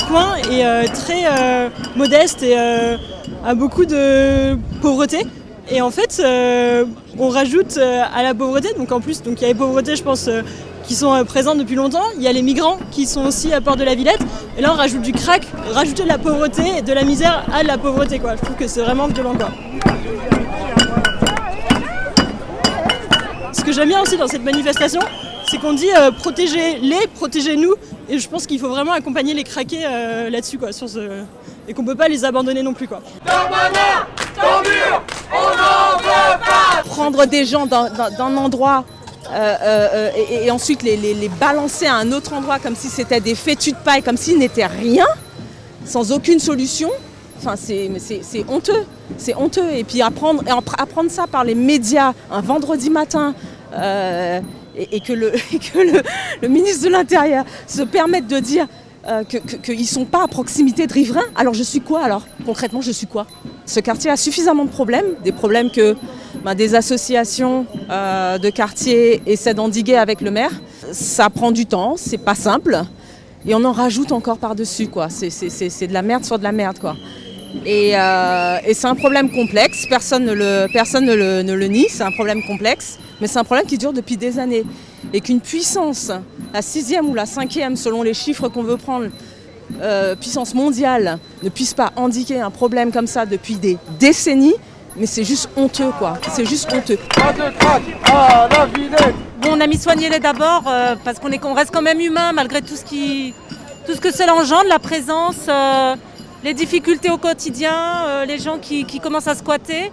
coin est très modeste et a beaucoup de pauvreté. Et en fait, on rajoute à la pauvreté, donc en plus, il y a les pauvretés, je pense, qui sont présentes depuis longtemps. Il y a les migrants qui sont aussi à Porte de la Villette. Et là, on rajoute du crack, rajouter de la pauvreté et de la misère à de la pauvreté, quoi. Je trouve que c'est vraiment violent, quoi. Ce que j'aime bien aussi dans cette manifestation, c'est qu'on dit protégez-les, protégez-nous. Et je pense qu'il faut vraiment accompagner les craqués là-dessus, quoi, et qu'on ne peut pas les abandonner non plus, quoi. Darmanin, ton mur, on n'en veut pas. Prendre des gens d'un endroit et ensuite les balancer à un autre endroit comme si c'était des fétus de paille, comme s'ils n'étaient rien, sans aucune solution, enfin, c'est honteux. C'est honteux. Et puis apprendre ça par les médias un vendredi matin et que le ministre de l'Intérieur se permette de dire qu'ils ne sont pas à proximité de riverains. Alors je suis quoi alors ? Concrètement, je suis quoi ? Ce quartier a suffisamment de problèmes, des problèmes que des associations de quartier essaient d'endiguer avec le maire. Ça prend du temps, c'est pas simple, et on en rajoute encore par-dessus, quoi. C'est de la merde sur de la merde, quoi. Et c'est un problème complexe, personne ne le nie, c'est un problème complexe, mais c'est un problème qui dure depuis des années. Et qu'une puissance, la 6e ou la 5e, selon les chiffres qu'on veut prendre, puissance mondiale, ne puisse pas endiguer un problème comme ça depuis des décennies, mais c'est juste honteux, quoi. C'est juste honteux. Pas de crack à la Villette. Bon, on a mis soignez-les d'abord, parce qu'on reste quand même humain, malgré tout ce que cela engendre, la présence, les difficultés au quotidien, les gens qui commencent à squatter.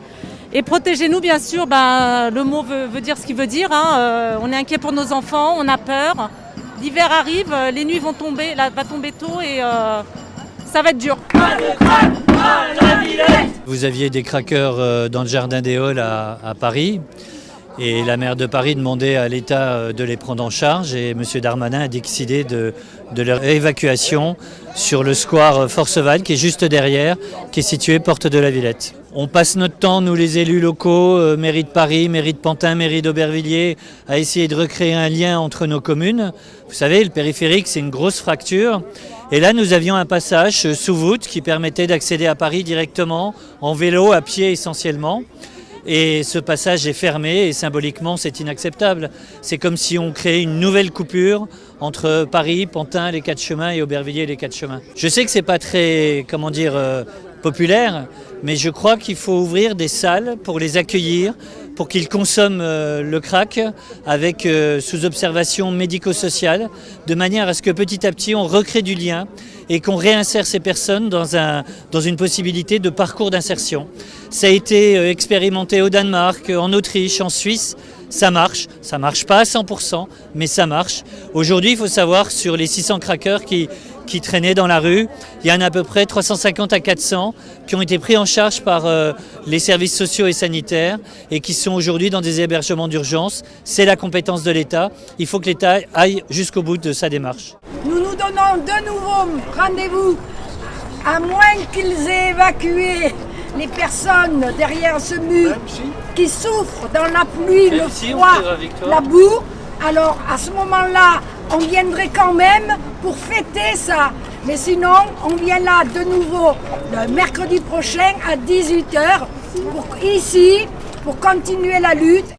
Et protégez-nous, bien sûr, le mot veut dire ce qu'il veut dire. On est inquiet pour nos enfants, on a peur. L'hiver arrive, les nuits vont tomber, va tomber tôt et ça va être dur. Pas de crack à la Villette. Vous aviez des craqueurs dans le jardin des Halles à Paris. Et la maire de Paris demandait à l'État de les prendre en charge et M. Darmanin a décidé de leur évacuation sur le square Forceval qui est juste derrière, qui est situé porte de la Villette. On passe notre temps, nous les élus locaux, mairie de Paris, mairie de Pantin, mairie d'Aubervilliers, à essayer de recréer un lien entre nos communes. Vous savez, le périphérique, c'est une grosse fracture. Et là, nous avions un passage sous voûte qui permettait d'accéder à Paris directement, en vélo, à pied essentiellement. Et ce passage est fermé et symboliquement c'est inacceptable. C'est comme si on créait une nouvelle coupure entre Paris, Pantin, les Quatre Chemins et Aubervilliers, les Quatre Chemins. Je sais que c'est pas très, populaire, mais je crois qu'il faut ouvrir des salles pour les accueillir, pour qu'ils consomment le crack avec sous observation médico-sociale, de manière à ce que petit à petit on recrée du lien et qu'on réinsère ces personnes dans une possibilité de parcours d'insertion. Ça a été expérimenté au Danemark, en Autriche, en Suisse. Ça marche pas à 100%, mais ça marche. Aujourd'hui, il faut savoir, sur les 600 craqueurs qui traînaient dans la rue, il y en a à peu près 350 à 400 qui ont été pris en charge par les services sociaux et sanitaires et qui sont aujourd'hui dans des hébergements d'urgence. C'est la compétence de l'État. Il faut que l'État aille jusqu'au bout de sa démarche. Nous nous donnons de nouveau rendez-vous, à moins qu'ils aient évacué les personnes derrière ce mur qui souffrent dans la pluie, le froid, la boue. Alors à ce moment-là, on viendrait quand même pour fêter ça. Mais sinon, on vient là de nouveau le mercredi prochain à 18h ici pour continuer la lutte.